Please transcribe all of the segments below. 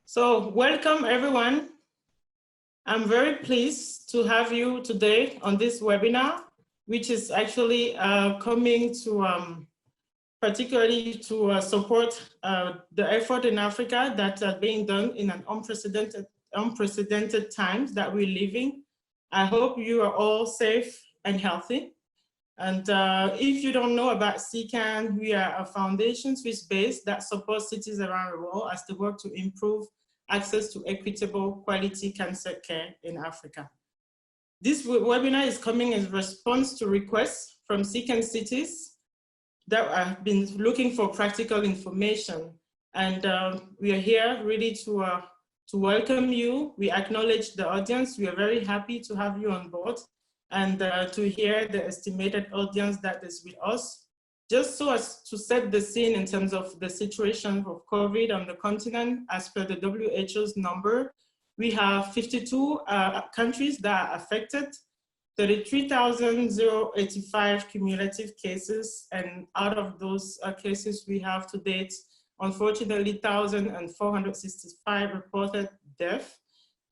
So welcome everyone. I'm very pleased to have you today on this webinar, which is actually coming to particularly to support the effort in Africa that are being done in an unprecedented times that we're living. I hope you are all safe and healthy. And if you don't know about CCAN, we are a foundation Swiss-based that supports cities around the world as they work to improve access to equitable quality cancer care in Africa. This webinar is coming in response to requests from CCAN cities that have been looking for practical information. And we are here really to welcome you. We acknowledge the audience. We are very happy to have you on board and to hear the estimated audience that is with us. Just so as to set the scene in terms of the situation of COVID on the continent, as per the WHO's number, we have 52 countries that are affected, 33,085 cumulative cases, and out of those cases we have to date, unfortunately, 1,465 reported deaths.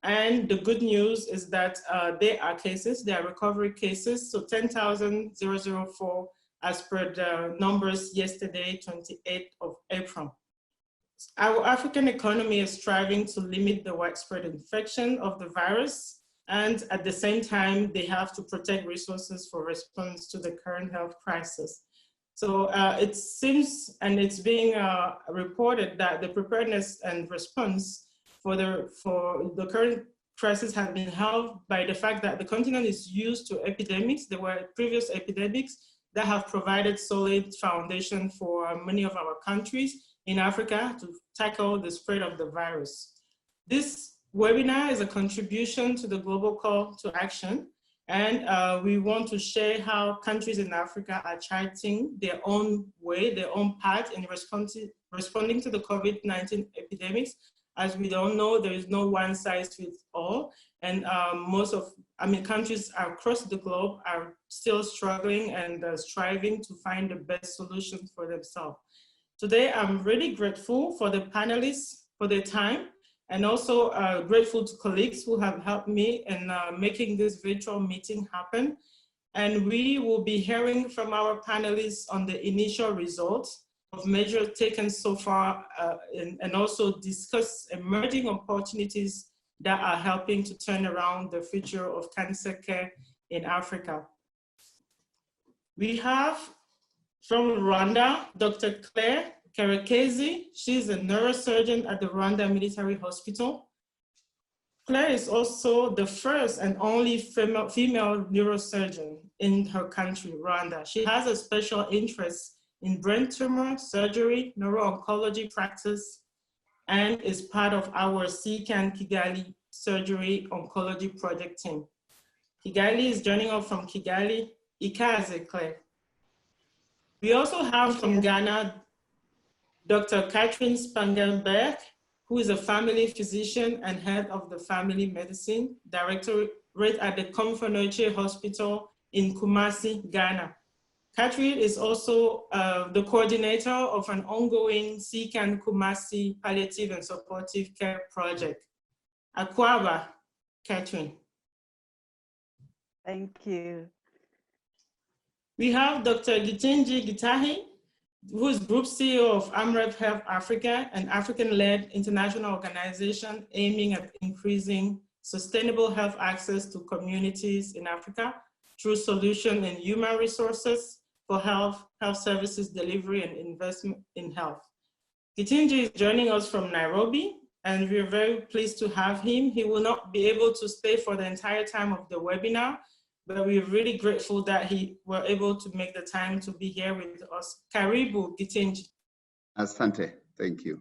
And the good news is that they are cases, they are recovery cases, so 10,004 as per the numbers yesterday, 28th of April. Our African economy is striving to limit the widespread infection of the virus, and at the same time, they have to protect resources for response to the current health crisis. So it seems, and it's being reported that the preparedness and response for the current crisis has been helped by the fact that the continent is used to epidemics. There were previous epidemics that have provided solid foundation for many of our countries in Africa to tackle the spread of the virus. This webinar is a contribution to the global call to action, and we want to share how countries in Africa are charting their own way, their own path in responding to the COVID-19 epidemics. As we don't know, there is no one size fits all, and countries across the globe are still struggling and striving to find the best solutions for themselves. Today, I'm really grateful for the panelists for their time, and also grateful to colleagues who have helped me in making this virtual meeting happen. And we will be hearing from our panelists on the initial results of measures taken so far, and also discuss emerging opportunities that are helping to turn around the future of cancer care in Africa. We have from Rwanda, Dr. Claire Karekezi. She's a neurosurgeon at the Rwanda Military Hospital. Claire is also the first and only female neurosurgeon in her country, Rwanda. She has a special interest in brain tumor surgery, neuro-oncology practice, and is part of our CCAN Kigali Surgery Oncology Project team. Kigali is joining us from Kigali. Ikaze, Claire. We also have from Ghana, Dr. Kathryn Spangenberg, who is a family physician and head of the family medicine directorate at the Komfo Hospital in Kumasi, Ghana. Kathryn is also the coordinator of an ongoing CCAN Kumasi palliative and supportive care project. Akwaba, Kathryn. Thank you. We have Dr. Githinji Gitahi, who is Group CEO of AMREF Health Africa, an African-led international organization aiming at increasing sustainable health access to communities in Africa through solutions in human resources for health services delivery and investment in health. Githinji is joining us from Nairobi, and we're very pleased to have him. He will not be able to stay for the entire time of the webinar, but we're really grateful that he were able to make the time to be here with us. Karibu, Githinji. Asante, thank you.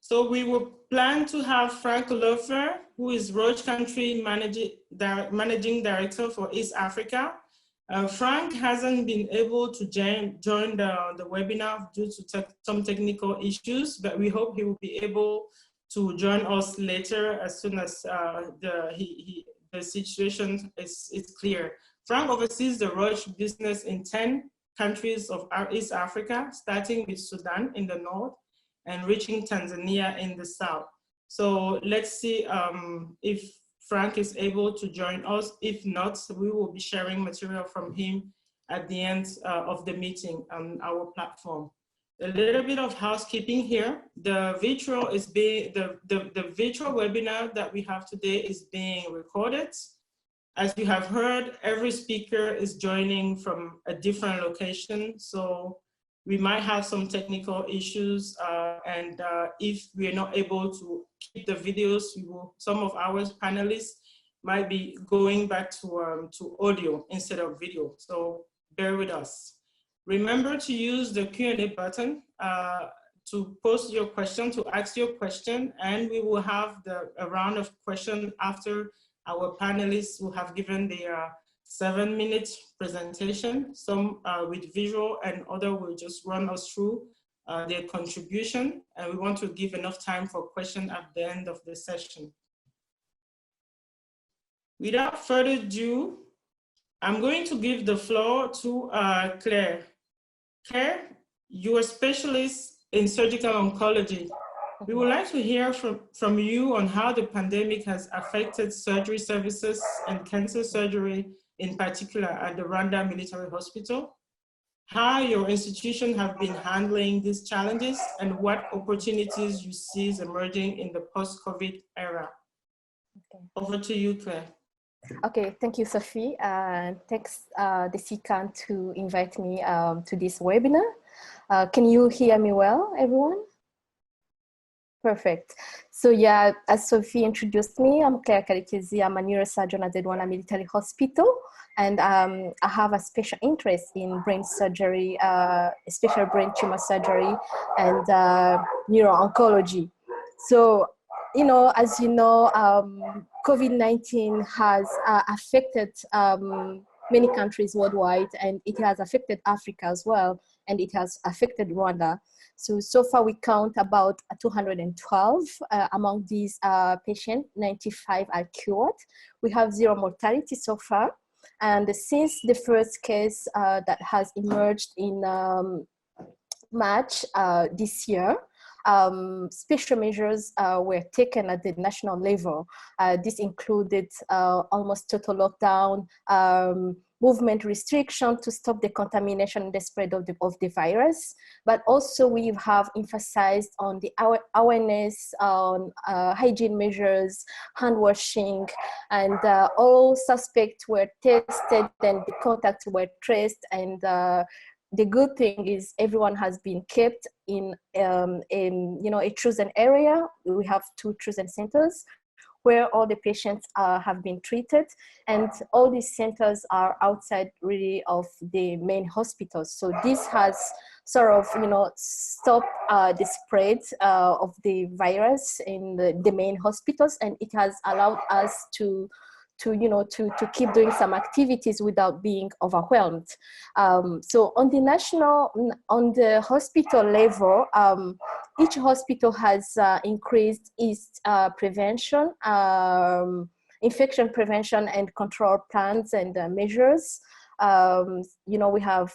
So we will plan to have Frank Loeffler, who is Roche Country Managing Director for East Africa. Frank hasn't been able to join the webinar due to some technical issues, but we hope he will be able to join us later as soon as the situation is clear. Frank oversees the Roche business in 10 countries of East Africa, starting with Sudan in the north, and reaching Tanzania in the south. So let's see if Frank is able to join us. If not, we will be sharing material from him at the end of the meeting on our platform. A little bit of housekeeping here. The virtual webinar that we have today is being recorded. As you have heard, every speaker is joining from a different location. So we might have some technical issues, and if we are not able to keep the videos, some of our panelists might be going back to audio instead of video. So bear with us. Remember to use the Q&A button to post your question, to ask your question, and we will have a round of questions after our panelists will have given their 7-minute presentation, some with visual and other will just run us through their contribution. And we want to give enough time for questions at the end of the session. Without further ado, I'm going to give the floor to Claire. Claire, you're a specialist in surgical oncology. We would like to hear from you on how the pandemic has affected surgery services and cancer surgery in particular at the Rwanda Military Hospital, how your institution have been handling these challenges, and what opportunities you see emerging in the post-COVID era. Okay. Over to you, Claire. Okay, thank you, Sophie. Thanks, the CCAN, to invite me to this webinar. Can you hear me well, everyone? Perfect. So yeah, as Sophie introduced me, I'm Claire Karekezi. I'm a neurosurgeon at the Rwanda Military Hospital, and I have a special interest in brain surgery, especially brain tumor surgery and neuro-oncology. So, you know, as you know, COVID-19 has affected many countries worldwide, and it has affected Africa as well, and it has affected Rwanda. So far we count about 212 among these patients, 95 are cured. We have 0 mortality so far. And since the first case that has emerged in March this year, special measures were taken at the national level. This included almost total lockdown, movement restriction to stop the contamination and the spread of the virus. But also we have emphasized on the awareness on hygiene measures, hand washing, and all suspects were tested and the contacts were traced. And the good thing is everyone has been kept in a chosen area. We have 2 chosen centers where all the patients have been treated, and all these centers are outside really of the main hospitals. So this has sort of, stopped the spread of the virus in the main hospitals, and it has allowed us to keep doing some activities without being overwhelmed. So on the hospital level, each hospital has increased its prevention, infection prevention and control plans and measures. We have,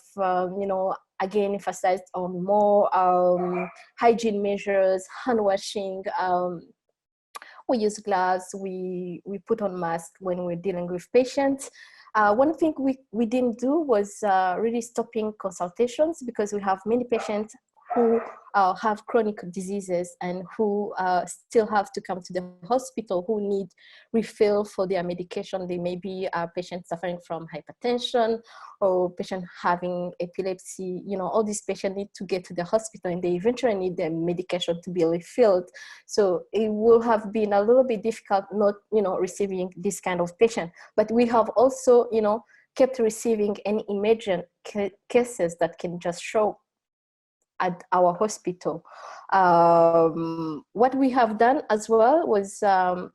again, emphasized on more hygiene measures, hand washing. We use gloves, we put on masks when we're dealing with patients. One thing we didn't do was really stopping consultations, because we have many patients who have chronic diseases and who still have to come to the hospital, who need refill for their medication. They may be patients suffering from hypertension or patients having epilepsy. All these patients need to get to the hospital, and they eventually need their medication to be refilled. So it will have been a little bit difficult not, receiving this kind of patient. But we have also, kept receiving any emergent cases that can just show at our hospital. What we have done as well was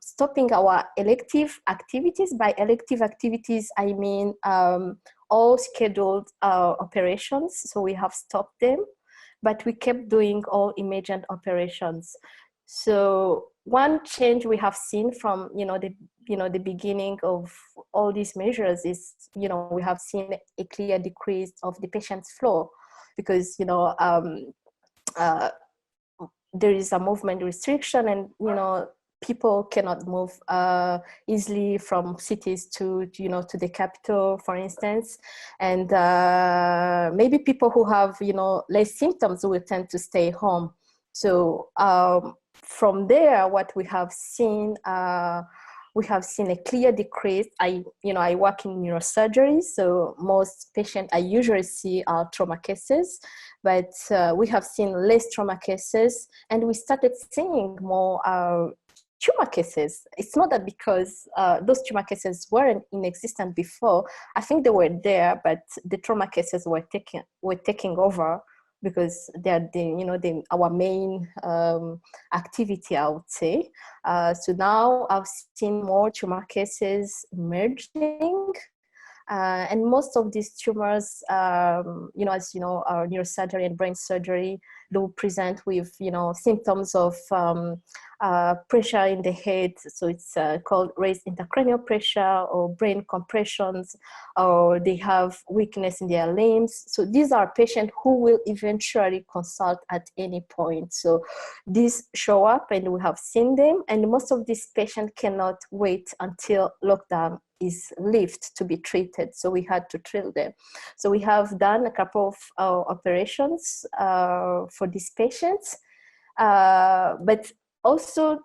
stopping our elective activities. By elective activities, I mean all scheduled operations. So we have stopped them, but we kept doing all emergent operations. So one change we have seen from the beginning of all these measures is we have seen a clear decrease of the patient's flow, because there is a movement restriction, and people cannot move easily from cities to to the capital, for instance, and maybe people who have less symptoms will tend to stay home. So from there, what we have seen a clear decrease. I work in neurosurgery, so most patients I usually see are trauma cases, but we have seen less trauma cases, and we started seeing more tumor cases. It's not that because those tumor cases weren't in existence before. I think they were there, but the trauma cases were taking over, because they're our main activity, I would say. So now I've seen more tumor cases emerging. And most of these tumors, as neurosurgery and brain surgery, they will present with, symptoms of pressure in the head. So it's called raised intracranial pressure, or brain compressions, or they have weakness in their limbs. So these are patients who will eventually consult at any point. So these show up, and we have seen them. And most of these patients cannot wait until lockdown is lifted to be treated. So we had to treat them. So we have done a couple of operations for these patients. But also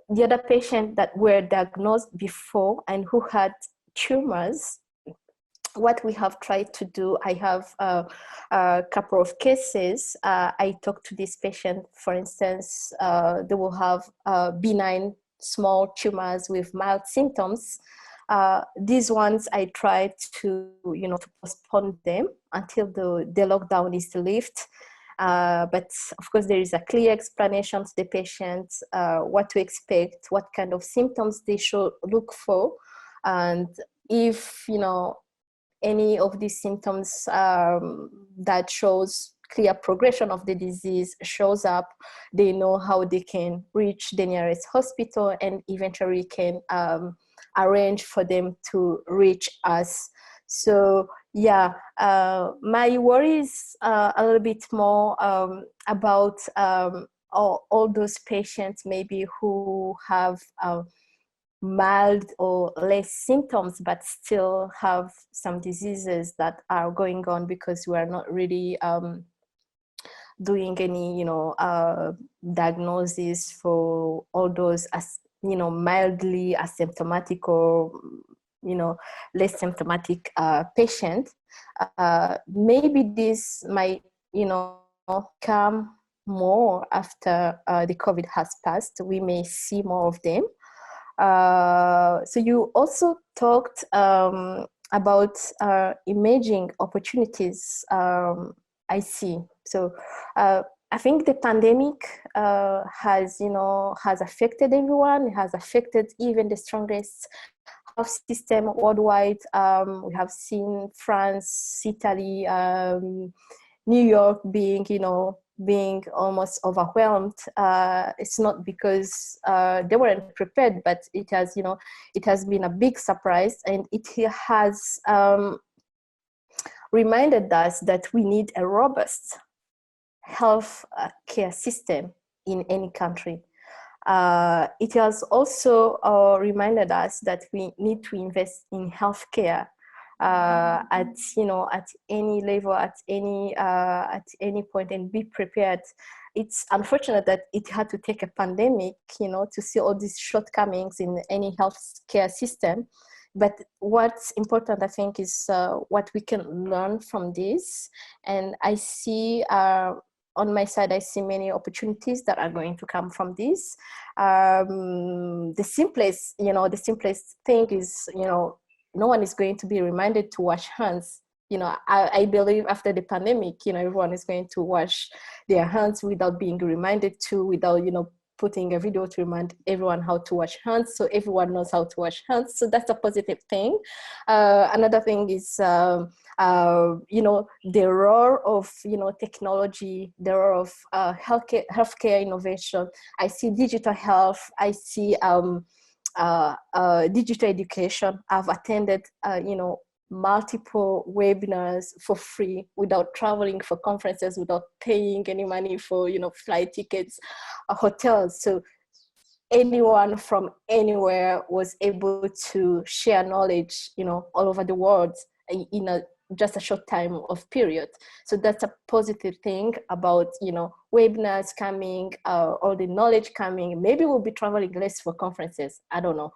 the other patients that were diagnosed before and who had tumors, what we have tried to do, I have a couple of cases. I talked to this patient, for instance, they will have benign small tumors with mild symptoms. These ones I tried to postpone them until the lockdown is lifted. But of course, there is a clear explanation to the patients what to expect, what kind of symptoms they should look for, and if any of these symptoms that shows clear progression of the disease shows up, they know how they can reach the nearest hospital, and eventually can arrange for them to reach us. So yeah, my worry is a little bit more about all those patients maybe who have mild or less symptoms, but still have some diseases that are going on, because we are not really doing any diagnosis for all those mildly asymptomatic or less symptomatic patient. Maybe this might come more after the COVID has passed. We may see more of them. So you also talked about emerging opportunities. I see. So I think the pandemic has affected everyone. It has affected even the strongest health system worldwide. We have seen France, Italy, New York being almost overwhelmed. It's not because they weren't prepared, but it has been a big surprise, and it has reminded us that we need a robust health care system in any country. It has also reminded us that we need to invest in healthcare at any level, at any point, and be prepared. It's unfortunate that it had to take a pandemic, to see all these shortcomings in any healthcare system. But what's important, I think, is what we can learn from this. And I see on my side, I see many opportunities that are going to come from this. The simplest thing is, no one is going to be reminded to wash hands. I believe after the pandemic, everyone is going to wash their hands without being reminded to, without, putting a video to remind everyone how to wash hands, so everyone knows how to wash hands. So that's a positive thing. Another thing is, the role of, technology, the role of healthcare innovation. I see digital health. I see digital education. I've attended, multiple webinars for free without traveling for conferences, without paying any money for, flight tickets, hotels. So anyone from anywhere was able to share knowledge, all over the world in just a short time of period. So that's a positive thing about, webinars coming, all the knowledge coming. Maybe we'll be traveling less for conferences. I don't know.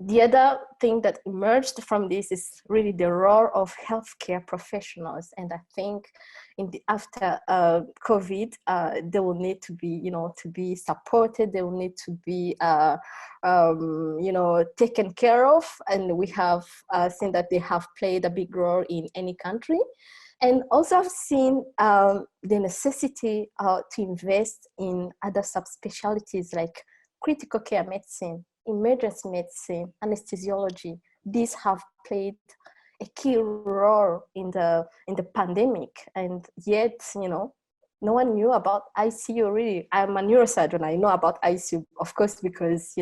The other thing that emerged from this is really the role of healthcare professionals. And I think after COVID, they will need to be, to be supported. They will need to be, taken care of. And we have seen that they have played a big role in any country. And also I've seen the necessity to invest in other subspecialties like critical care medicine, emergency medicine, anesthesiology. These have played a key role in the pandemic, and yet no one knew about ICU. Really, I'm a neurosurgeon. I know about ICU, of course, because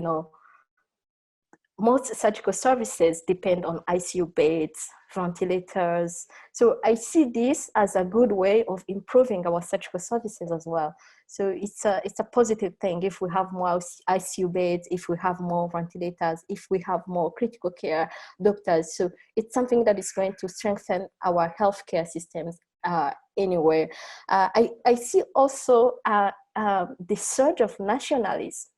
most surgical services depend on ICU beds, ventilators. So I see this as a good way of improving our surgical services as well. So it's a positive thing if we have more ICU beds, if we have more ventilators, if we have more critical care doctors. So it's something that is going to strengthen our healthcare systems anyway. I see also the surge of nationalism,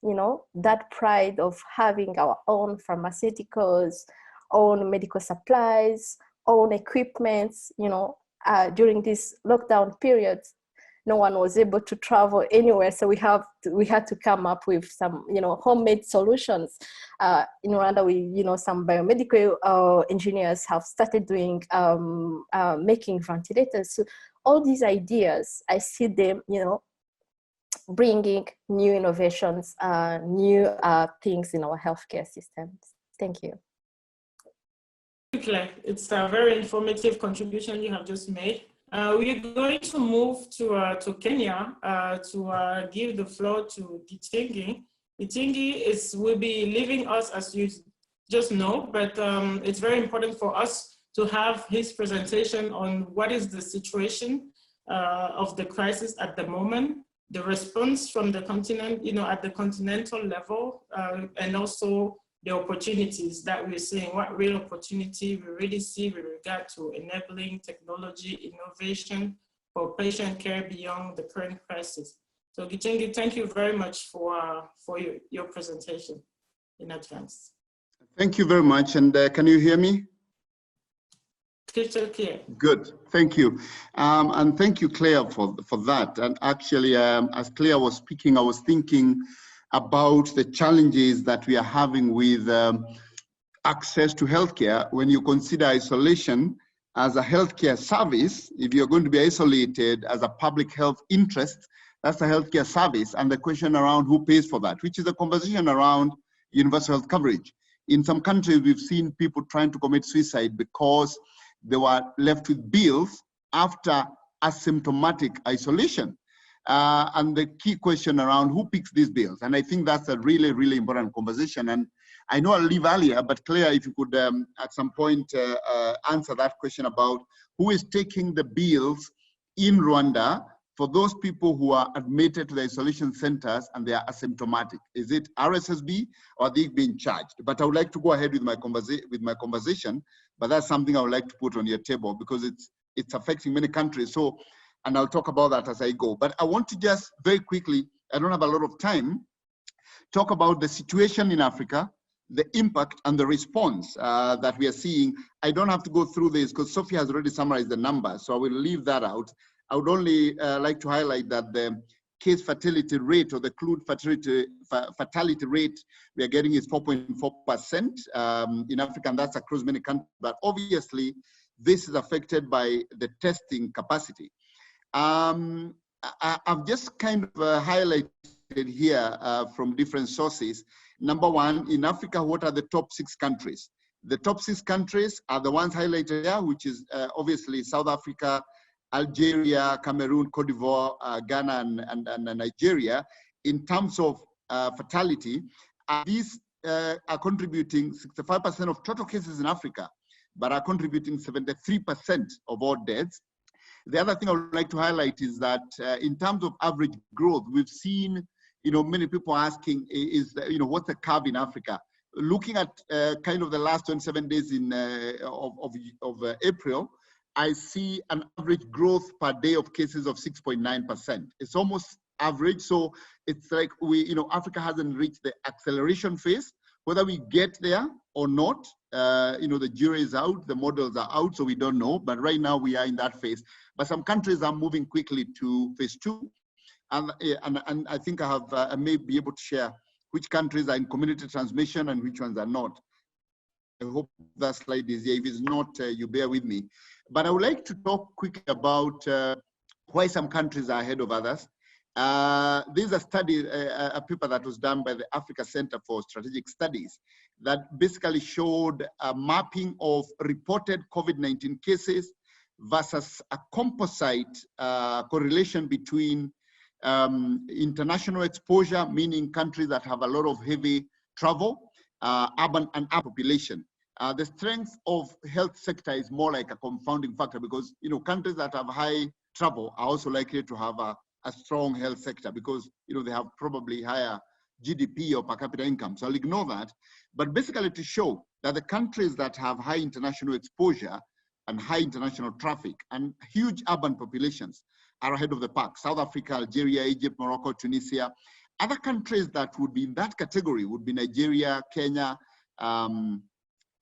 that pride of having our own pharmaceuticals, own medical supplies, own equipments. During this lockdown period, no one was able to travel anywhere, so we had to come up with some homemade solutions. In Rwanda, some biomedical engineers have started doing making ventilators. So all these ideas, I see them bringing new innovations, new things in our healthcare systems. Thank you. It's a very informative contribution you have just made. We're going to move to Kenya to give the floor to Githinji. Githinji will be leaving us, as you just know, but it's very important for us to have his presentation on what is the situation of the crisis at the moment, the response from the continent, at the continental level, and also the opportunities that we're seeing, what real opportunity we really see with regard to enabling technology, innovation for patient care beyond the current crisis. So Githinji, thank you very much for your presentation in advance. Thank you very much. And can you hear me? Crystal clear. Good, thank you. And thank you, Claire, for that. And actually, as Claire was speaking, I was thinking about the challenges that we are having with access to healthcare when you consider isolation as a healthcare service. If you're going to be isolated as a public health interest, that's a healthcare service. And the question around who pays for that, which is a conversation around universal health coverage. In some countries, we've seen people trying to commit suicide because they were left with bills after asymptomatic isolation. And the key question around who picks these bills. And I think that's a really, really important conversation. And I know I'll leave earlier, but Claire, if you could at some point answer that question about who is taking the bills in Rwanda for those people who are admitted to the isolation centers and they are asymptomatic. Is it RSSB or are they being charged? But I would like to go ahead with my conversation, but that's something I would like to put on your table because it's affecting many countries. So, and I'll talk about that as I go. But I want to just very quickly, I don't have a lot of time, talk about the situation in Africa, the impact and the response that we are seeing. I don't have to go through this because Sophie has already summarized the numbers, so I will leave that out. I would only like to highlight that the case fatality rate or the crude fatality rate we are getting is 4.4% in Africa, and that's across many countries. But obviously, this is affected by the testing capacity. I've just kind of highlighted here from different sources. Number one, in Africa, what are the top 6 countries? The top 6 countries are the ones highlighted here, which is obviously South Africa, Algeria, Cameroon, Cote d'Ivoire, Ghana, and Nigeria. In terms of fatality, these are contributing 65% of total cases in Africa, but are contributing 73% of all deaths. The other thing I would like to highlight is that in terms of average growth, we've seen, many people asking, what's the curve in Africa? Looking at kind of the last 27 days of April, I see an average growth per day of cases of 6.9%. It's almost average. So it's like Africa hasn't reached the acceleration phase. Whether we get there or not, the jury is out, the models are out, so we don't know. But right now we are in that phase. But some countries are moving quickly to phase 2. And I think I may be able to share which countries are in community transmission and which ones are not. I hope that slide is here. If it's not, you bear with me. But I would like to talk quickly about why some countries are ahead of others. This is a study, a paper that was done by the Africa Center for Strategic Studies that basically showed a mapping of reported COVID-19 cases versus a composite correlation between international exposure, meaning countries that have a lot of heavy travel, urban and urban population. The strength of health sector is more like a confounding factor because countries that have high travel are also likely to have a strong health sector because they have probably higher GDP or per capita income. So I'll ignore that. But basically to show that the countries that have high international exposure and high international traffic and huge urban populations are ahead of the pack. South Africa, Algeria, Egypt, Morocco, Tunisia. Other countries that would be in that category would be Nigeria, Kenya,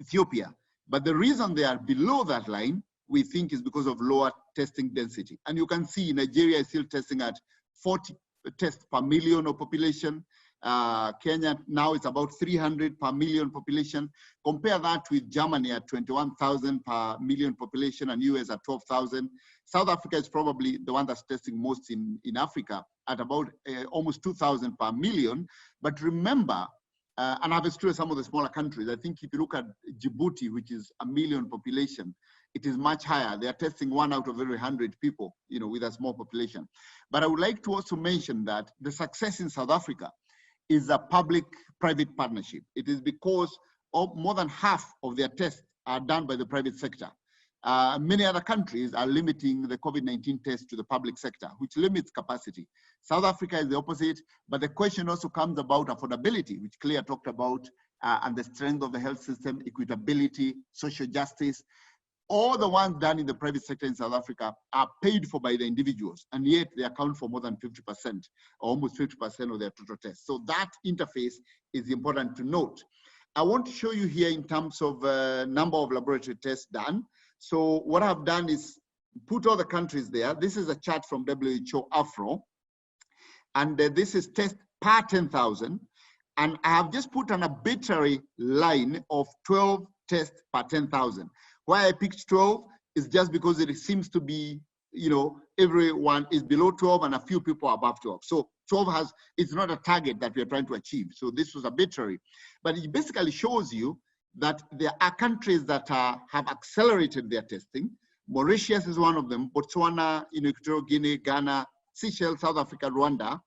Ethiopia. But the reason they are below that line, we think, is because of lower testing density. And you can see Nigeria is still testing at 40 tests per million of population. Kenya now is about 300 per million population. Compare that with Germany at 21,000 per million population and US at 12,000. South Africa is probably the one that's testing most in Africa at about almost 2,000 per million. But remember, and I've excluded some of the smaller countries. I think if you look at Djibouti, which is a million population, it is much higher. They are testing 1 out of every 100 people, with a small population. But I would like to also mention that the success in South Africa is a public-private partnership. It is because more than half of their tests are done by the private sector. Many other countries are limiting the COVID-19 test to the public sector, which limits capacity. South Africa is the opposite, but the question also comes about affordability, which Claire talked about, and the strength of the health system, equitability, social justice. All the ones done in the private sector in South Africa are paid for by the individuals, and yet they account for more than 50%, or almost 50% of their total tests. So that interface is important to note. I want to show you here in terms of number of laboratory tests done. So what I've done is put all the countries there. This is a chart from WHO Afro, and this is test per 10,000. And I have just put an arbitrary line of 12 tests per 10,000. Why I picked 12 is just because it seems to be, everyone is below 12 and a few people are above 12. So 12 it's not a target that we are trying to achieve. So this was arbitrary, but it basically shows you that there are countries that have accelerated their testing. Mauritius is one of them, Botswana, Equatorial Guinea, Ghana, Seychelles, South Africa, Rwanda.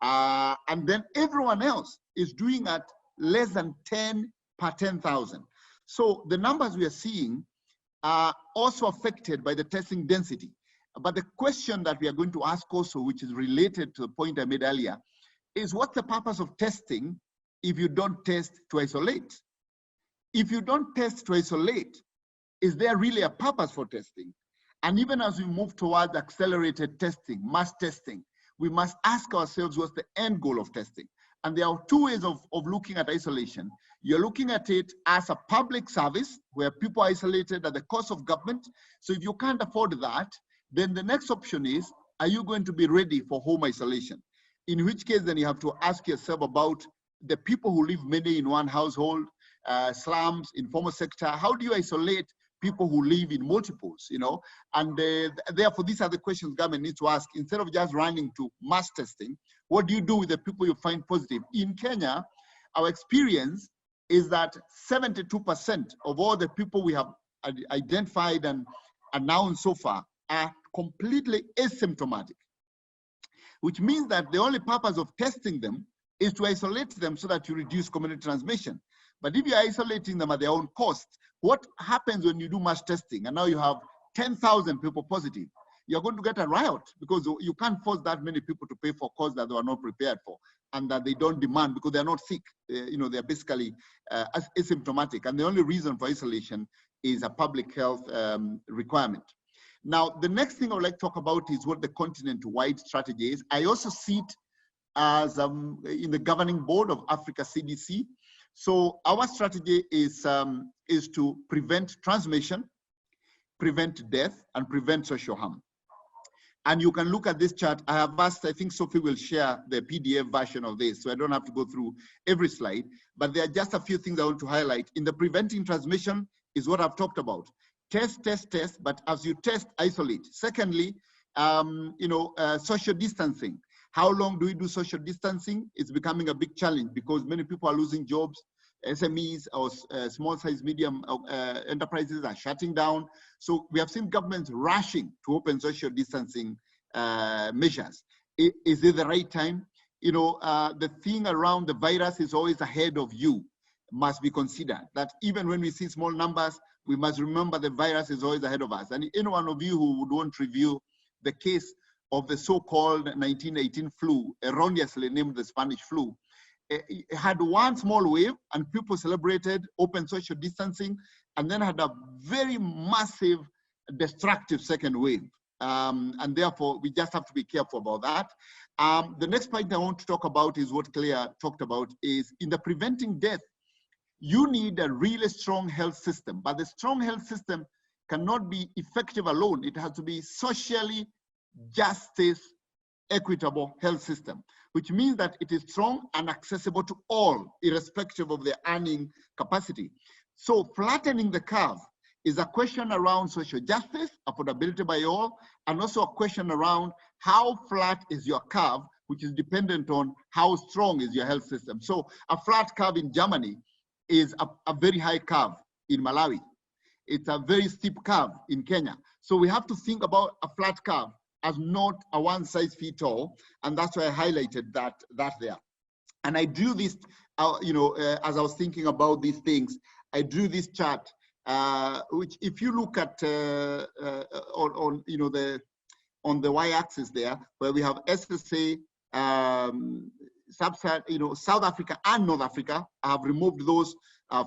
And then everyone else is doing at less than 10 per 10,000. So the numbers we are seeing are also affected by the testing density. But the question that we are going to ask also, which is related to the point I made earlier, is what's the purpose of testing if you don't test to isolate? If you don't test to isolate, is there really a purpose for testing? And even as we move towards accelerated testing, mass testing, we must ask ourselves what's the end goal of testing. And there are two ways of looking at isolation. You're looking at it as a public service where people are isolated at the cost of government. So if you can't afford that, then the next option is, are you going to be ready for home isolation? In which case, then you have to ask yourself about the people who live many in one household, slums, informal sector. How do you isolate people who live in multiples, And therefore, these are the questions government needs to ask. Instead of just running to mass testing, what do you do with the people you find positive? In Kenya, our experience is that 72% of all the people we have identified and announced so far are completely asymptomatic, which means that the only purpose of testing them is to isolate them so that you reduce community transmission. But if you're isolating them at their own cost, what happens when you do mass testing and now you have 10,000 people positive? You're going to get a riot because you can't force that many people to pay for costs that they are not prepared for and that they don't demand because they're not sick. They're basically asymptomatic. And the only reason for isolation is a public health requirement. Now, the next thing I would like to talk about is what the continent-wide strategy is. I also see it as in the governing board of Africa CDC. So our strategy is to prevent transmission, prevent death, and prevent social harm. And you can look at this chart. I have asked, I think Sophie will share the PDF version of this, so I don't have to go through every slide, but there are just a few things I want to highlight. In the preventing transmission is what I've talked about. Test, test, test, but as you test, isolate. Secondly, social distancing. How long do we do social distancing? It's becoming a big challenge because many people are losing jobs. SMEs or small size medium enterprises are shutting down. So we have seen governments rushing to open social distancing measures. Is it the right time? The thing around the virus is always ahead of you, must be considered. That even when we see small numbers, we must remember the virus is always ahead of us. And any one of you who would want to review the case of the so-called 1918 flu, erroneously named the Spanish flu, it had one small wave and people celebrated open social distancing and then had a very massive destructive second wave. And therefore, we just have to be careful about that. The next point I want to talk about is what Claire talked about, is in the preventing death, you need a really strong health system, but the strong health system cannot be effective alone. It has to be socially justice, equitable health system, which means that it is strong and accessible to all, irrespective of their earning capacity. So flattening the curve is a question around social justice, affordability by all, and also a question around how flat is your curve, which is dependent on how strong is your health system. So a flat curve in Germany is a very high curve in Malawi. It's a very steep curve in Kenya. So we have to think about a flat curve as not a one-size-fits-all, and that's why I highlighted that there. And I drew this, as I was thinking about these things, I drew this chart, which if you look at on the y-axis there, where we have SSA, South Africa and North Africa. I have removed those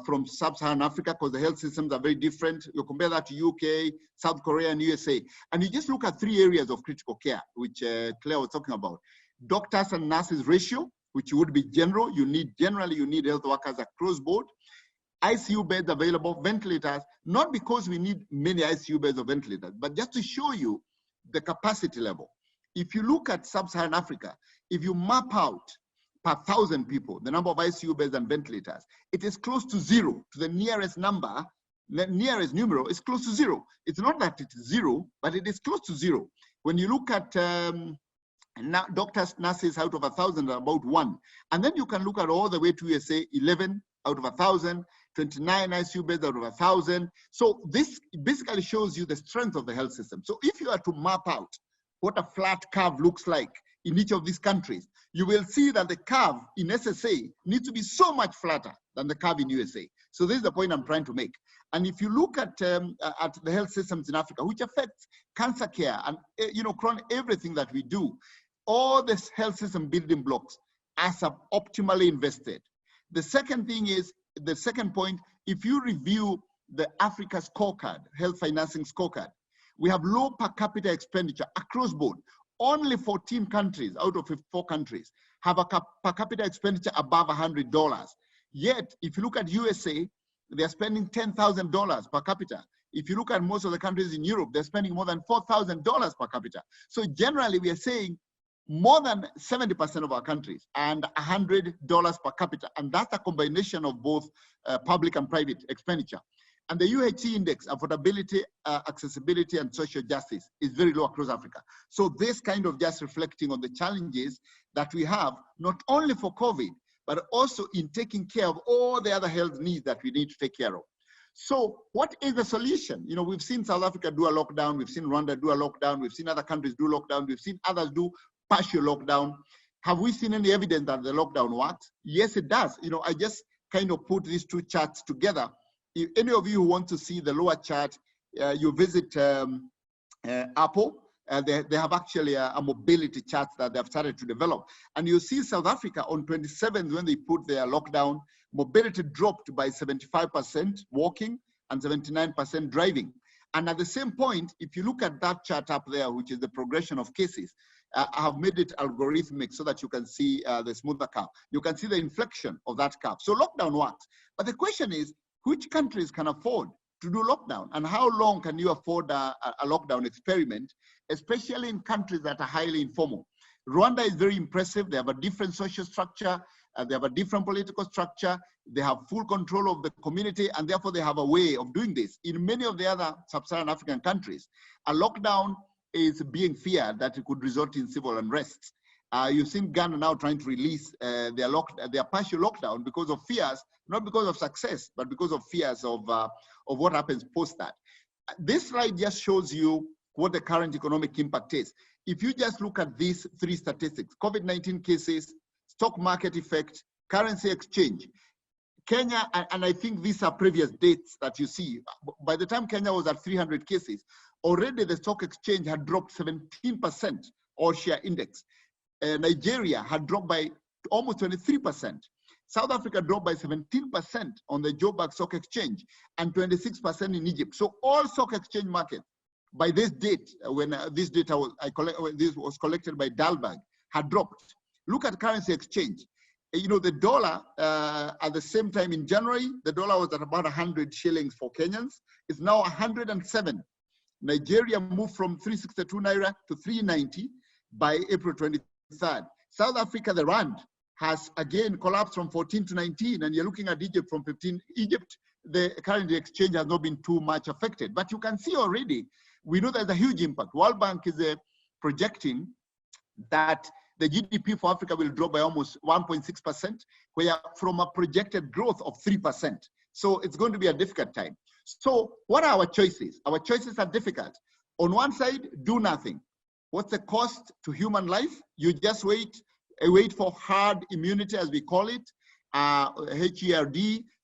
from sub-Saharan Africa because the health systems are very different. You compare that to UK, South Korea, and USA. And you just look at 3 areas of critical care, which Claire was talking about. Doctors and nurses ratio, which would be general. Generally, you need health workers across board. ICU beds available, ventilators, not because we need many ICU beds or ventilators, but just to show you the capacity level. If you look at sub-Saharan Africa, if you map out per 1,000 people, the number of ICU beds and ventilators, it is close to 0. To the nearest number, the nearest numeral is close to 0. It's not that it's 0, but it is close to 0. When you look at doctors, nurses out of 1,000 are about 1. And then you can look at all the way to USA, 11 out of 1,000, 29 ICU beds out of 1,000. So this basically shows you the strength of the health system. So if you are to map out what a flat curve looks like in each of these countries, you will see that the curve in SSA needs to be so much flatter than the curve in USA. So this is the point I'm trying to make. And if you look at the health systems in Africa, which affects cancer care and everything that we do, all this health system building blocks are optimally invested. The second thing is, the second point, if you review the Africa scorecard, health financing scorecard, we have low per capita expenditure across board. Only 14 countries out of 54 countries have a per capita expenditure above $100. Yet, if you look at USA, they're spending $10,000 per capita. If you look at most of the countries in Europe, they're spending more than $4,000 per capita. So generally, we are saying more than 70% of our countries and $100 per capita. And that's a combination of both public and private expenditure. And the UHC index, affordability, accessibility, and social justice, is very low across Africa. So this kind of just reflecting on the challenges that we have, not only for COVID, but also in taking care of all the other health needs that we need to take care of. So what is the solution? We've seen South Africa do a lockdown. We've seen Rwanda do a lockdown. We've seen other countries do lockdown. We've seen others do partial lockdown. Have we seen any evidence that the lockdown works? Yes, it does. You know, I just kind of put these two charts together. If any of you who want to see the lower chart, you visit Apple. They have actually a mobility chart that they've started to develop. And you see South Africa on 27th, when they put their lockdown, mobility dropped by 75% walking and 79% driving. And at the same point, if you look at that chart up there, which is the progression of cases, I have made it algorithmic so that you can see the smoother curve. You can see the inflection of that curve. So lockdown works. But the question is, which countries can afford to do lockdown? And how long can you afford a lockdown experiment, especially in countries that are highly informal? Rwanda is very impressive. They have a different social structure. They have a different political structure. They have full control of the community, and therefore they have a way of doing this. In many of the other sub-Saharan African countries, a lockdown is being feared that it could result in civil unrest. You've seen Ghana now trying to release their partial lockdown because of fears, not because of success, but because of fears of what happens post that. This slide just shows you what the current economic impact is. If you just look at these three statistics, COVID-19 cases, stock market effect, currency exchange, Kenya, and I think these are previous dates that you see, by the time Kenya was at 300 cases, already the stock exchange had dropped 17% all share index. Nigeria had dropped by almost 23%. South Africa dropped by 17% on the Joburg Stock Exchange and 26% in Egypt. So all stock exchange markets by this date, when this data was collected by Dalberg, had dropped. Look at currency exchange. You know, the dollar at the same time in January, the dollar was at about 100 shillings for Kenyans. It's now 107. Nigeria moved from 362 naira to 390 by April 23rd. South Africa, the rand, has again collapsed from 14 to 19, and you're looking at Egypt from 15. Egypt, the currency exchange has not been too much affected, but you can see already, we know there's a huge impact. World Bank is projecting that the GDP for Africa will drop by almost 1.6%, where from a projected growth of 3%. So it's going to be a difficult time. So what are our choices? Our choices are difficult. On one side, do nothing. What's the cost to human life? You just wait for herd immunity, as we call it, HERD.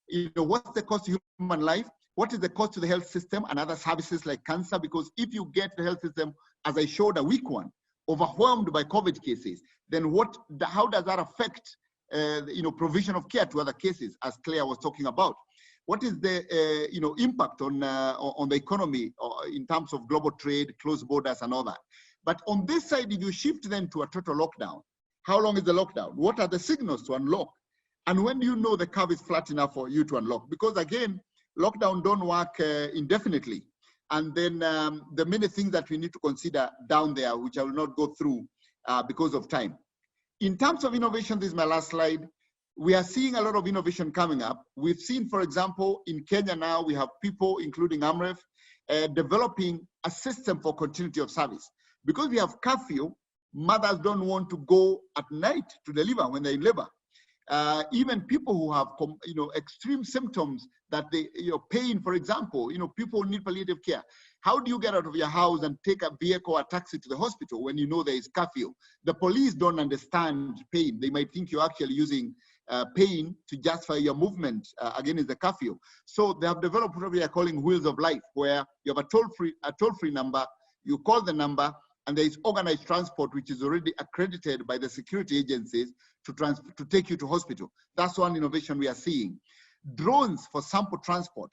You know, what's the cost to human life? What is the cost to the health system and other services like cancer? Because if you get the health system, as I showed, a weak one, overwhelmed by COVID cases, then how does that affect provision of care to other cases, as Claire was talking about? What is the impact on the economy in terms of global trade, closed borders, and all that? But on this side, if you shift then to a total lockdown, how long is the lockdown? What are the signals to unlock? And when do you know the curve is flat enough for you to unlock? Because again, lockdown don't work indefinitely. And then the many things that we need to consider down there, which I will not go through because of time. In terms of innovation, this is my last slide. We are seeing a lot of innovation coming up. We've seen, for example, in Kenya now, we have people, including AMREF, developing a system for continuity of service. Because we have curfew, mothers don't want to go at night to deliver when they're in labor. Even people who have, extreme symptoms that they, pain, for example, people need palliative care. How do you get out of your house and take a vehicle or a taxi to the hospital when you know there is curfew? The police don't understand pain. They might think you're actually using pain to justify your movement against the curfew. So they have developed what we are calling wheels of life, where you have a toll-free number, you call the number, and there is organized transport, which is already accredited by the security agencies to take you to hospital. That's one innovation we are seeing. Drones for sample transport.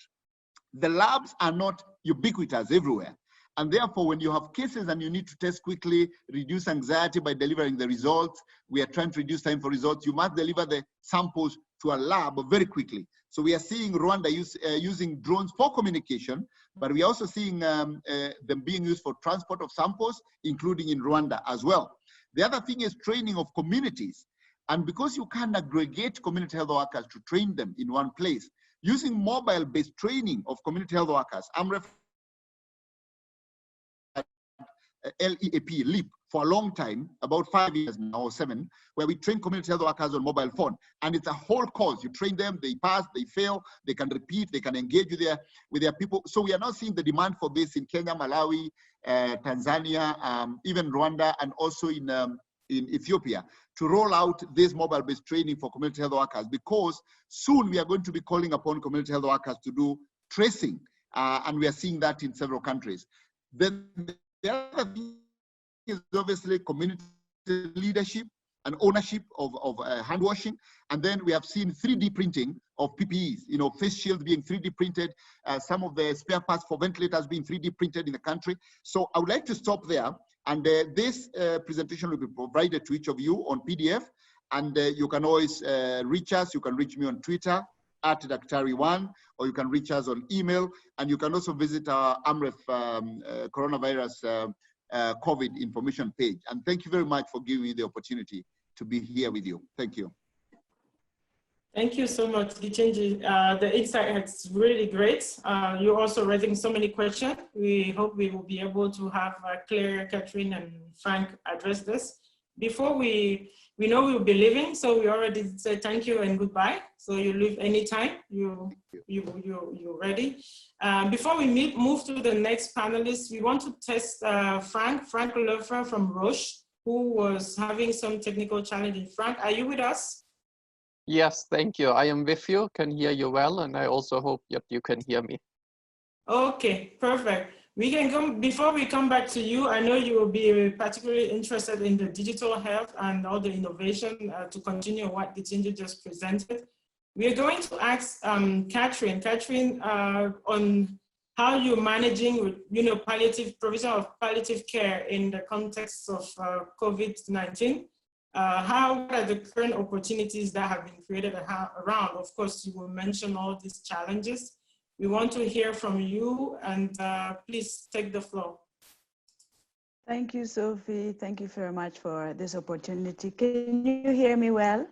The labs are not ubiquitous everywhere. And therefore, when you have cases and you need to test quickly, reduce anxiety by delivering the results, we are trying to reduce time for results, you must deliver the samples to a lab very quickly. So we are seeing Rwanda using drones for communication, but we are also seeing them being used for transport of samples, including in Rwanda as well. The other thing is training of communities. And because you can't aggregate community health workers to train them in one place, using mobile-based training of community health workers, AMREF, LEAP, for a long time, about 5 years now or 7, where we train community health workers on mobile phone. And it's a whole course. You train them, they pass, they fail, they can repeat, they can engage with their people. So we are now seeing the demand for this in Kenya, Malawi, Tanzania, even Rwanda, and also in in Ethiopia to roll out this mobile-based training for community health workers, because soon we are going to be calling upon community health workers to do tracing, and we are seeing that in several countries. Then the other thing is obviously community leadership and ownership of hand washing. And then we have seen 3D printing of PPEs, you know, face shields being 3D printed, some of the spare parts for ventilators being 3D printed in the country. So I would like to stop there. And this presentation will be provided to each of you on PDF. And you can always reach us. You can reach me on Twitter at Daktari1, or you can reach us on email. And you can also visit our AMREF coronavirus COVID information page. And thank you very much for giving me the opportunity to be here with you. Thank you. Thank you so much, Githinji. The insight is really great. You're also raising so many questions. We hope we will be able to have Claire, Kathryn, and Frank address this. Before we know we will be leaving, so we already said thank you and goodbye. So you leave anytime you're ready. Before we move to the next panelist, we want to test Frank Loeffler from Roche, who was having some technical challenges. Frank, are you with us? Yes, thank you. I am with you, can hear you well, and I also hope that you can hear me. Okay, perfect. We can come, before we come back to you, I know you will be particularly interested in the digital health and all the innovation to continue what Githinji just presented. We are going to ask Kathryn on how you're managing, you know, provision of palliative care in the context of COVID-19. What are the current opportunities that have been created around? Of course, you will mention all these challenges. We want to hear from you, and please take the floor. Thank you, Sophie. Thank you very much for this opportunity. Can you hear me well?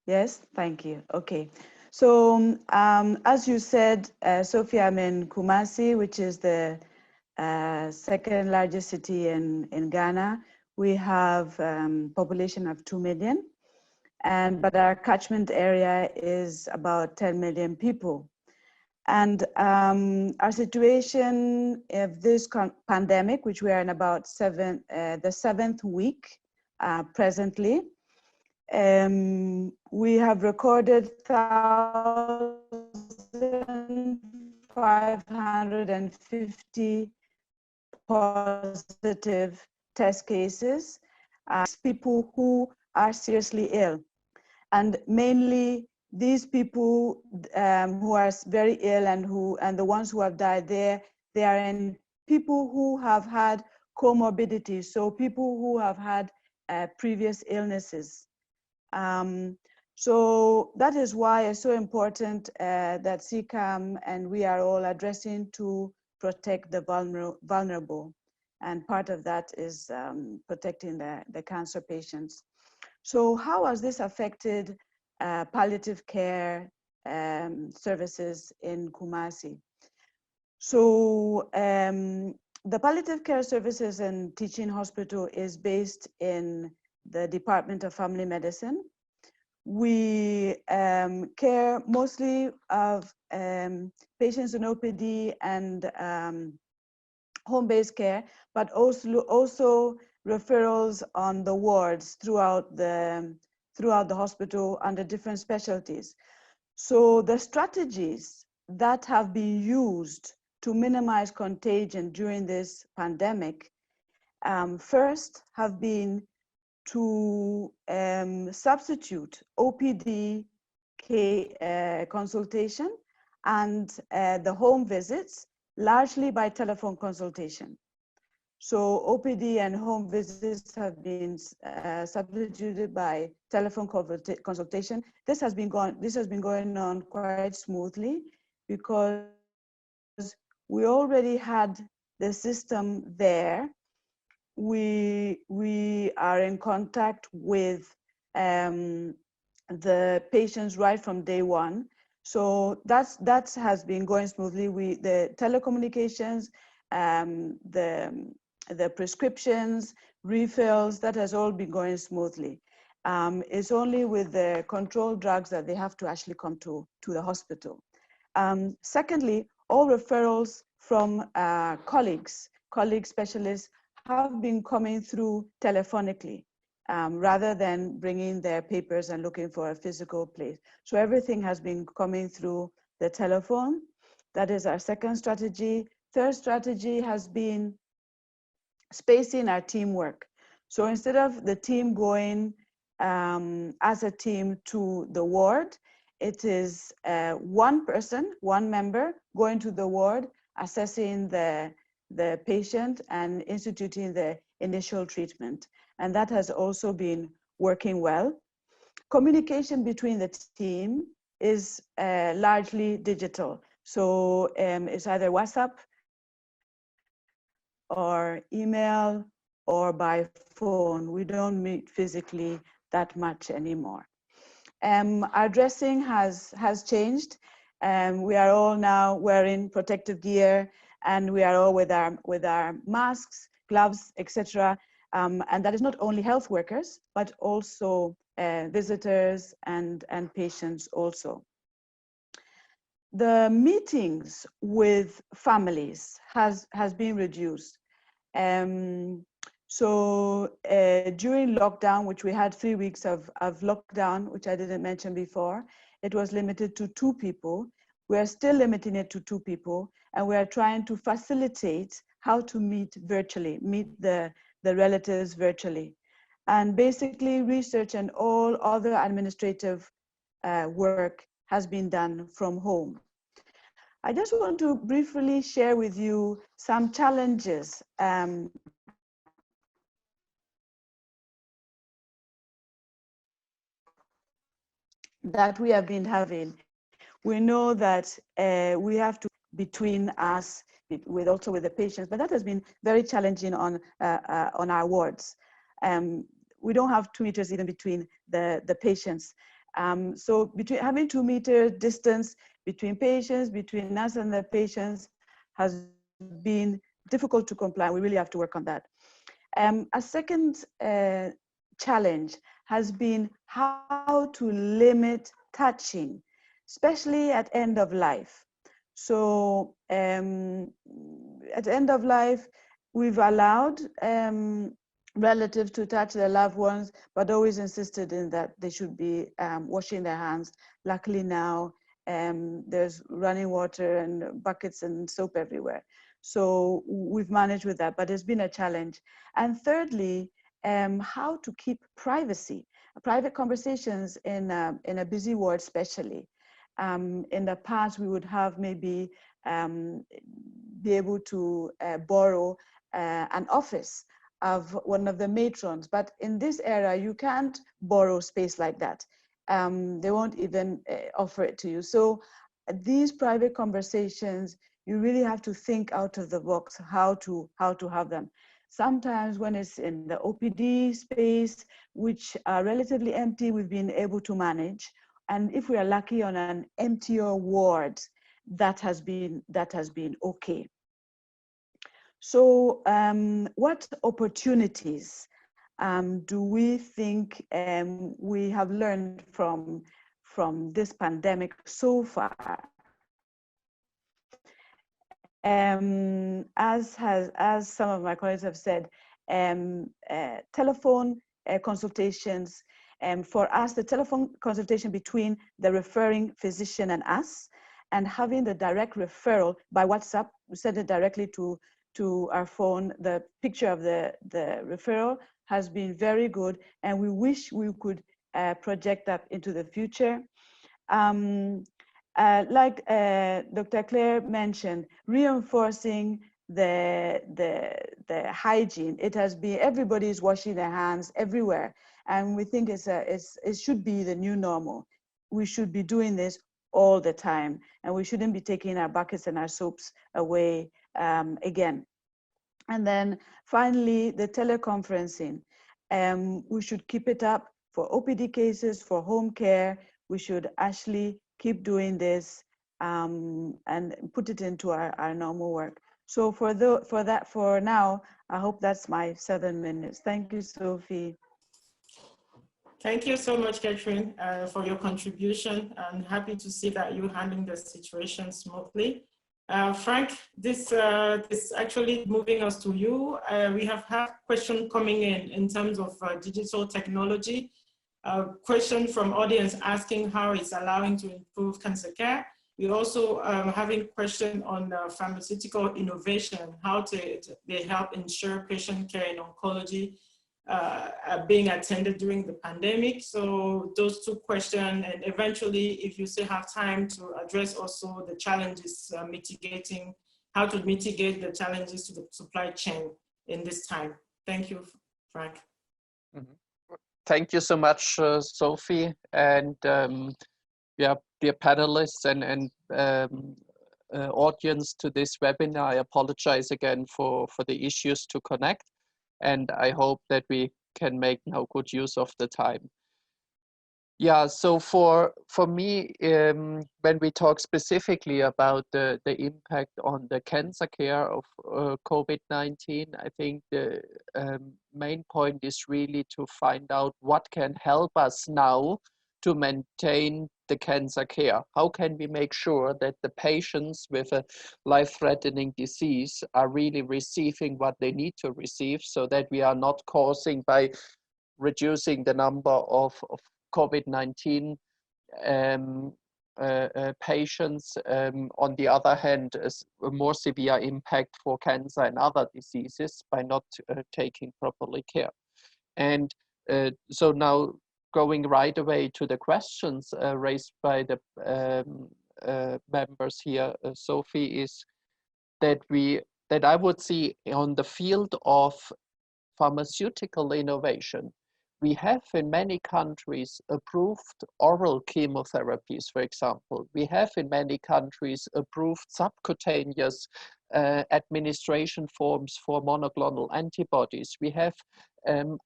Yes, thank you. Okay. So as you said, Sophie, I'm in Kumasi, which is the second largest city in Ghana. We have population of 2 million. But our catchment area is about 10 million people. And our situation of this pandemic, which we are in about the seventh week presently, we have recorded 1,550 positive test cases, people who are seriously ill. And mainly these people who are very ill and the ones who have died there, they are in people who have had comorbidities, so people who have had previous illnesses. So that is why it's so important that CCAM and we are all addressing to protect the vulnerable. And part of that is protecting the cancer patients. So how has this affected palliative care services in Kumasi? So the palliative care services and teaching hospital is based in the Department of Family Medicine. We care mostly of patients in OPD and home-based care, but also referrals on the wards throughout the hospital under different specialties. So the strategies that have been used to minimize contagion during this pandemic first have been to substitute OPD consultation and the home visits largely by telephone consultation. So OPD and home visits have been substituted by telephone consultation. This has been going on quite smoothly because we already had the system there. We are in contact with the patients right from day one. So that has been going smoothly. The telecommunications, the prescriptions, refills, that has all been going smoothly. It's only with the controlled drugs that they have to actually come to the hospital. Secondly, all referrals from colleague specialists have been coming through telephonically rather than bringing their papers and looking for a physical place. So everything has been coming through the telephone. That is our second strategy. Third strategy has been spacing our teamwork. So instead of the team going as a team to the ward, it is one person, one member going to the ward, assessing the patient and instituting the initial treatment. And that has also been working well. Communication between the team is largely digital. So it's either WhatsApp or email or by phone. We don't meet physically that much anymore. Our dressing has changed. We are all now wearing protective gear, and we are all with our masks, gloves, etc. And that is not only health workers, but also visitors and patients also. The meetings with families has been reduced. So during lockdown, which we had 3 weeks of lockdown, which I didn't mention before, it was limited to 2 people. We are still limiting it to 2 people, and we are trying to facilitate how to meet virtually, meet the relatives virtually. And basically research and all other administrative work has been done from home. I just want to briefly share with you some challenges that we have been having. We know that we have to between us, also with the patients, but that has been very challenging on our wards. We don't have 2 meters even between the patients. So having 2 meter distance between patients, between us and the patients has been difficult to comply. We really have to work on that. A second challenge has been how to limit touching, especially at end of life. So at end of life, we've allowed relatives to touch their loved ones, but always insisted in that they should be washing their hands. Luckily now, there's running water and buckets and soap everywhere. So we've managed with that, but it's been a challenge. And thirdly, how to keep privacy, private conversations in a busy ward especially. In the past, we would have maybe be able to borrow an office of one of the matrons, but in this era, you can't borrow space like that. They won't even offer it to you. So these private conversations, you really have to think out of the box how to have them. Sometimes when it's in the OPD space, which are relatively empty, we've been able to manage. And if we are lucky on an emptier ward, that has been okay. So what opportunities do we think we have learned from this pandemic so far? As some of my colleagues have said, telephone consultations. For us, the telephone consultation between the referring physician and us, and having the direct referral by WhatsApp, we send it directly to our phone. The picture of the referral has been very good, and we wish we could project that into the future. Like Dr. Claire mentioned, reinforcing the hygiene. It has been, everybody's washing their hands everywhere, and we think it should be the new normal. We should be doing this all the time, and we shouldn't be taking our buckets and our soaps away again. And then finally, the teleconferencing. We should keep it up for OPD cases, for home care. We should actually keep doing this and put it into our normal work. So for now, I hope that's my 7 minutes. Thank you, Sophie. Thank you so much, Kathryn, for your contribution. I'm happy to see that you're handling the situation smoothly. Frank, this is actually moving us to you. We have had questions coming in terms of digital technology. Question from audience asking how it's allowing to improve cancer care. We're also having question on pharmaceutical innovation, how they help ensure patient care in oncology being attended during the pandemic. So those two questions, and eventually, if you still have time, to address also the challenges mitigating, how to mitigate the challenges to the supply chain in this time. Thank you, Frank. Mm-hmm. Thank you so much, Sophie, and yeah, dear panelists and audience to this webinar. I apologize again for the issues to connect, and I hope that we can make now good use of the time. Yeah, so for me, when we talk specifically about the impact on the cancer care of COVID-19, I think the main point is really to find out what can help us now to maintain the cancer care. How can we make sure that the patients with a life-threatening disease are really receiving what they need to receive, so that we are not causing, by reducing the number of COVID-19 patients, on the other hand, a more severe impact for cancer and other diseases by not taking properly care. And so now, going right away to the questions raised by the members here, Sophie, is that I would see on the field of pharmaceutical innovation, we have in many countries approved oral chemotherapies, for example. We have in many countries approved subcutaneous administration forms for monoclonal antibodies. We have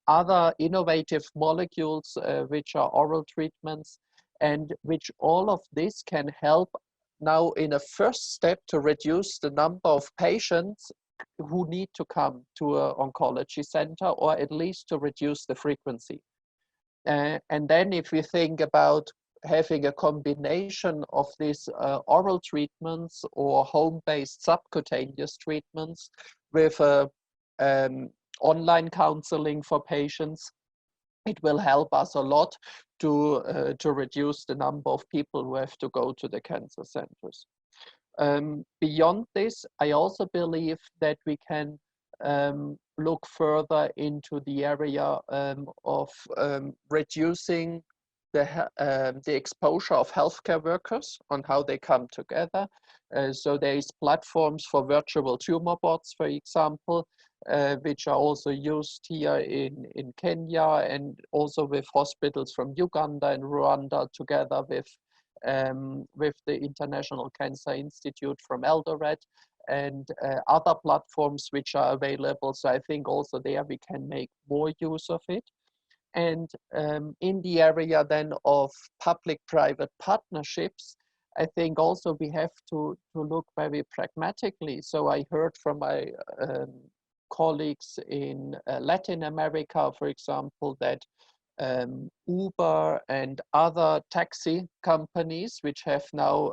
other innovative molecules which are oral treatments, and which all of this can help now in a first step to reduce the number of patients who need to come to an oncology center, or at least to reduce the frequency. And then if we think about having a combination of these oral treatments or home-based subcutaneous treatments with online counseling for patients, it will help us a lot to reduce the number of people who have to go to the cancer centers. Beyond this, I also believe that we can look further into the area of reducing the exposure of healthcare workers on how they come together. So there is platforms for virtual tumor boards, for example, which are also used here in Kenya, and also with hospitals from Uganda and Rwanda, together with the International Cancer Institute from Eldoret, and other platforms which are available. So I think also there we can make more use of it. And in the area then of public-private partnerships, I think also we have to look very pragmatically. So I heard from my colleagues in Latin America, for example, that Uber and other taxi companies, which have now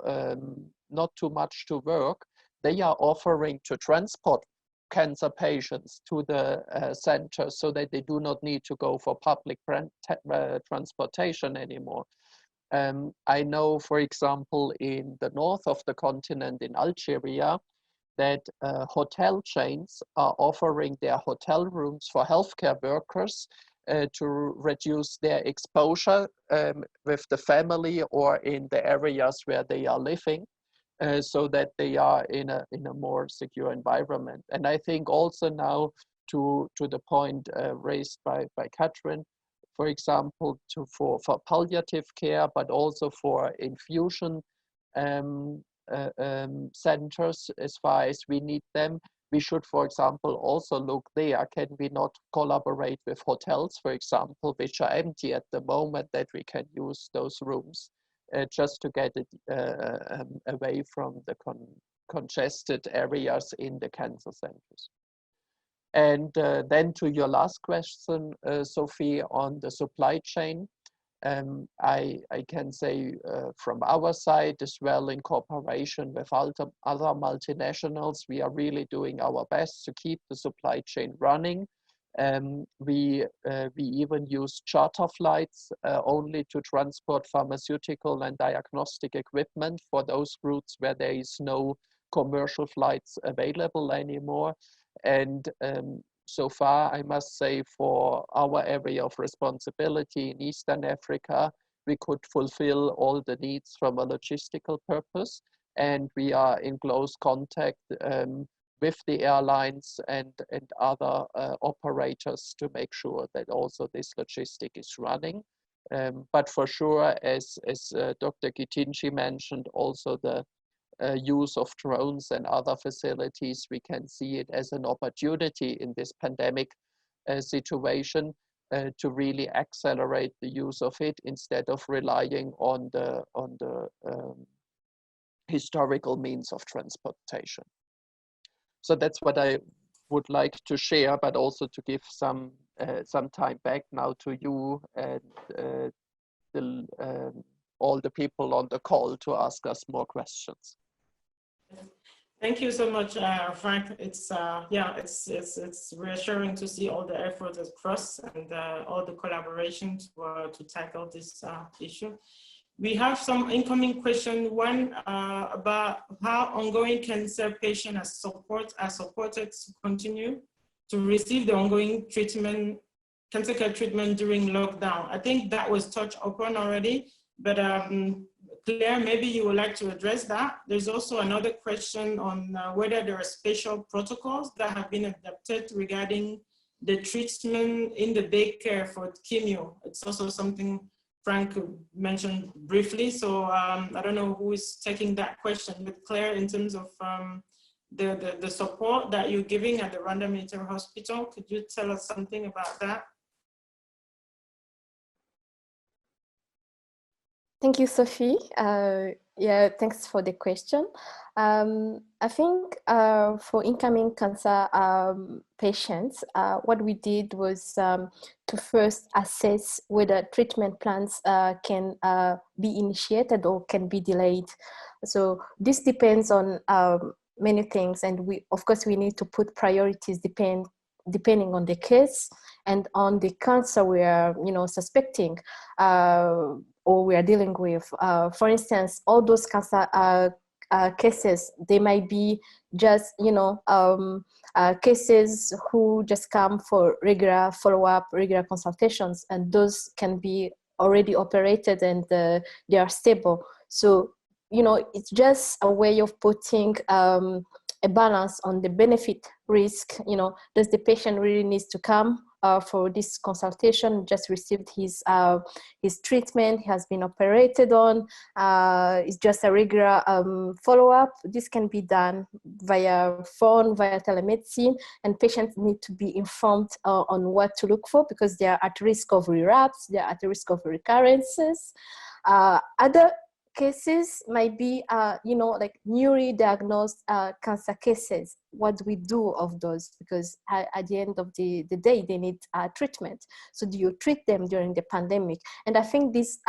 not too much to work, they are offering to transport cancer patients to the center, so that they do not need to go for public transportation anymore. I know, for example, in the north of the continent, in Algeria, that hotel chains are offering their hotel rooms for healthcare workers to reduce their exposure with the family or in the areas where they are living, so that they are in a more secure environment. And I think also now, to the point raised by Kathryn, for example, for palliative care, but also for infusion centers, as far as we need them, we should, for example, also look there. Can we not collaborate with hotels, for example, which are empty at the moment, that we can use those rooms just to get it away from the congested areas in the cancer centers. And then to your last question, Sophie, on the supply chain. I can say from our side as well, in cooperation with other multinationals, we are really doing our best to keep the supply chain running. We even use charter flights only to transport pharmaceutical and diagnostic equipment for those routes where there is no commercial flights available anymore. And so far, I must say, for our area of responsibility in Eastern Africa, we could fulfill all the needs from a logistical purpose. And we are in close contact with the airlines and other operators to make sure that also this logistic is running. But for sure, as Dr. Githinji mentioned, also the use of drones and other facilities, we can see it as an opportunity in this pandemic situation to really accelerate the use of it instead of relying on the historical means of transportation. So that's what I would like to share, but also to give some time back now to you and all the people on the call to ask us more questions. Thank you so much, Frank. It's it's reassuring to see all the efforts across and all the collaborations to tackle this issue. We have some incoming question. One about how ongoing cancer patients are supported to continue to receive the ongoing treatment, cancer care treatment during lockdown. I think that was touched upon already, but Claire, maybe you would like to address that. There's also another question on whether there are special protocols that have been adapted regarding the treatment in the daycare for chemo. It's also something Frank mentioned briefly. So I don't know who is taking that question, but Claire, in terms of the support that you're giving at the Rwanda Military Hospital, could you tell us something about that? Thank you, Sophie. Yeah, thanks for the question. I think for incoming cancer patients, what we did was to first assess whether treatment plans can be initiated or can be delayed. So this depends on many things, and of course we need to put priorities depending on the case and on the cancer we are suspecting or we are dealing with. For instance, all those cancer cases, they might be just cases who just come for regular follow-up, regular consultations, and those can be already operated and they are stable. So it's just a way of putting a balance on the benefit risk. Does the patient really needs to come for this consultation, just received his treatment, he has been operated on, it's just a regular follow-up. This can be done via phone, via telemedicine, and patients need to be informed on what to look for because they are at risk of relapse, they are at risk of recurrences. Other cases might be, like newly diagnosed cancer cases. What do we do of those? Because at the end of the day, they need treatment. So do you treat them during the pandemic? And I think this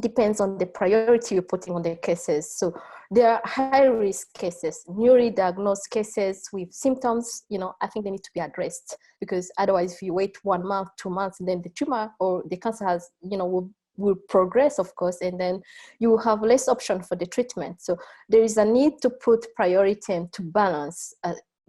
depends on the priority you're putting on the cases. So there are high-risk cases, newly diagnosed cases with symptoms, I think they need to be addressed, because otherwise if you wait 1 month, 2 months, then the tumor or the cancer has, will progress, of course, and then you will have less option for the treatment. So there is a need to put priority and to balance.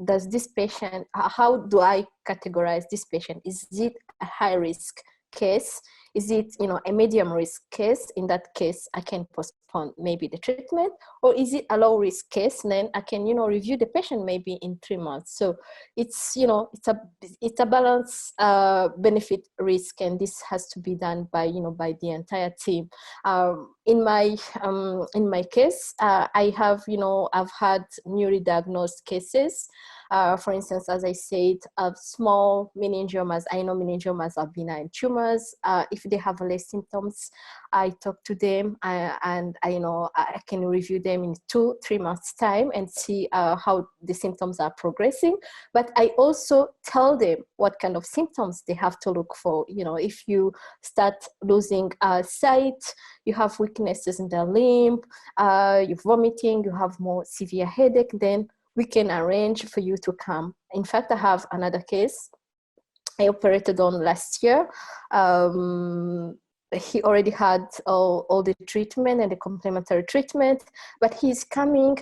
Does this patient, how do I categorize this patient? Is it a high risk case? Is it, a medium risk case? In that case, I can postpone maybe the treatment, or is it a low risk case? And then I can, review the patient maybe in 3 months. So it's, it's a balance benefit risk, and this has to be done by, by the entire team. In my case, I have, I've had newly diagnosed cases. For instance, as I said, small meningiomas, I know meningiomas are benign tumors. If they have less symptoms, I talk to them and I know I can review them in 2-3 months time and see how the symptoms are progressing. But I also tell them what kind of symptoms they have to look for. You know, if you start losing sight, you have weaknesses in the limb, you're vomiting, you have more severe headache, then we can arrange for you to come. In fact, I have another case I operated on last year. He already had all the treatment and the complementary treatment, but he's coming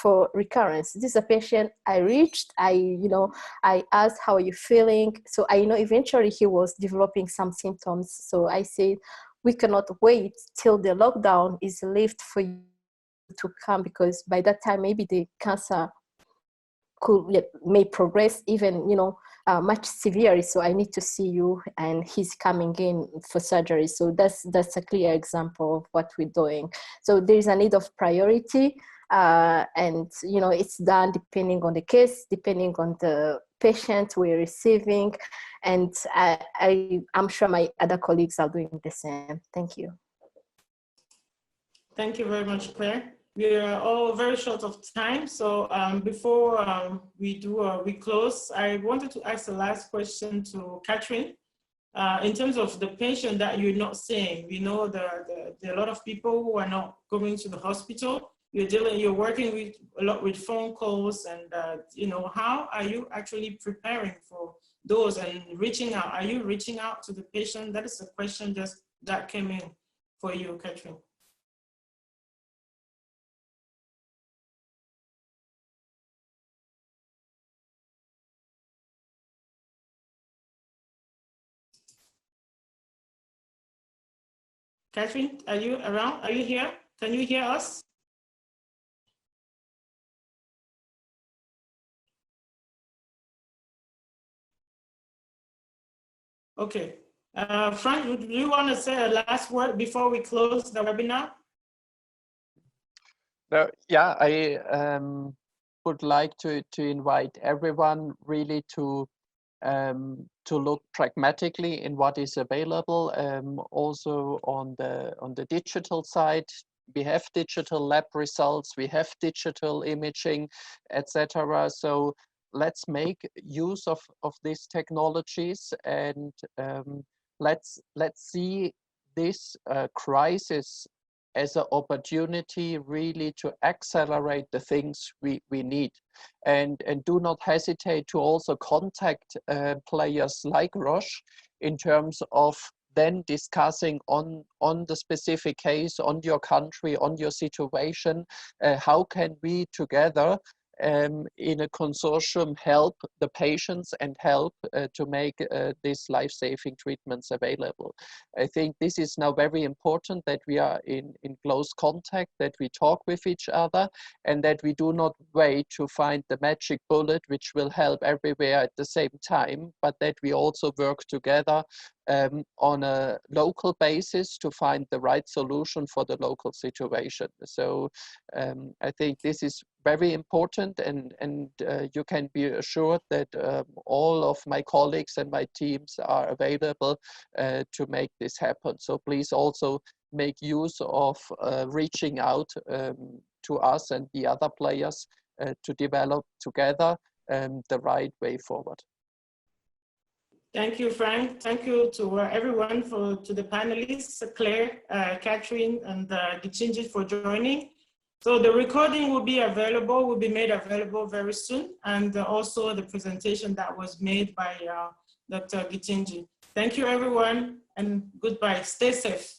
for recurrence. This is a patient I reached. I asked, how are you feeling? So I know eventually he was developing some symptoms. So I said, we cannot wait till the lockdown is lifted for you to come, because by that time maybe the cancer may progress even much severer. So I need to see you, and he's coming in for surgery. So that's a clear example of what we're doing. So there's a need of priority, and it's done depending on the case, depending on the patient we're receiving, and I'm sure my other colleagues are doing the same. Thank you. Thank you very much, Claire. We are all very short of time, so before we close, I wanted to ask the last question to Kathryn. In terms of the patient that you're not seeing, we know there are a lot of people who are not going to the hospital. You're working a lot with phone calls, and how are you actually preparing for those and reaching out? Are you reaching out to the patient? That is a question just that came in for you, Kathryn. Kathryn, are you around? Are you here? Can you hear us? Okay. Frank, do you want to say a last word before we close the webinar? Yeah, I would like to invite everyone really to look pragmatically in what is available. Also on the digital side, we have digital lab results, we have digital imaging, etc. So let's make use of these technologies, and let's see this crisis as an opportunity really to accelerate the things we need, and do not hesitate to also contact players like Roche in terms of then discussing on the specific case, on your country, on your situation, how can we together in a consortium help the patients and help to make these life-saving treatments available. I think this is now very important, that we are in close contact, that we talk with each other, and that we do not wait to find the magic bullet which will help everywhere at the same time, but that we also work together on a local basis to find the right solution for the local situation. So I think this is very important, and you can be assured that all of my colleagues and my teams are available to make this happen. So please also make use of reaching out to us and the other players to develop together the right way forward. Thank you, Frank. Thank you to everyone, to the panelists, Claire, Kathryn, and Githinji for joining. So the recording will be made available very soon, and also the presentation that was made by Dr. Githinji. Thank you, everyone, and goodbye. Stay safe.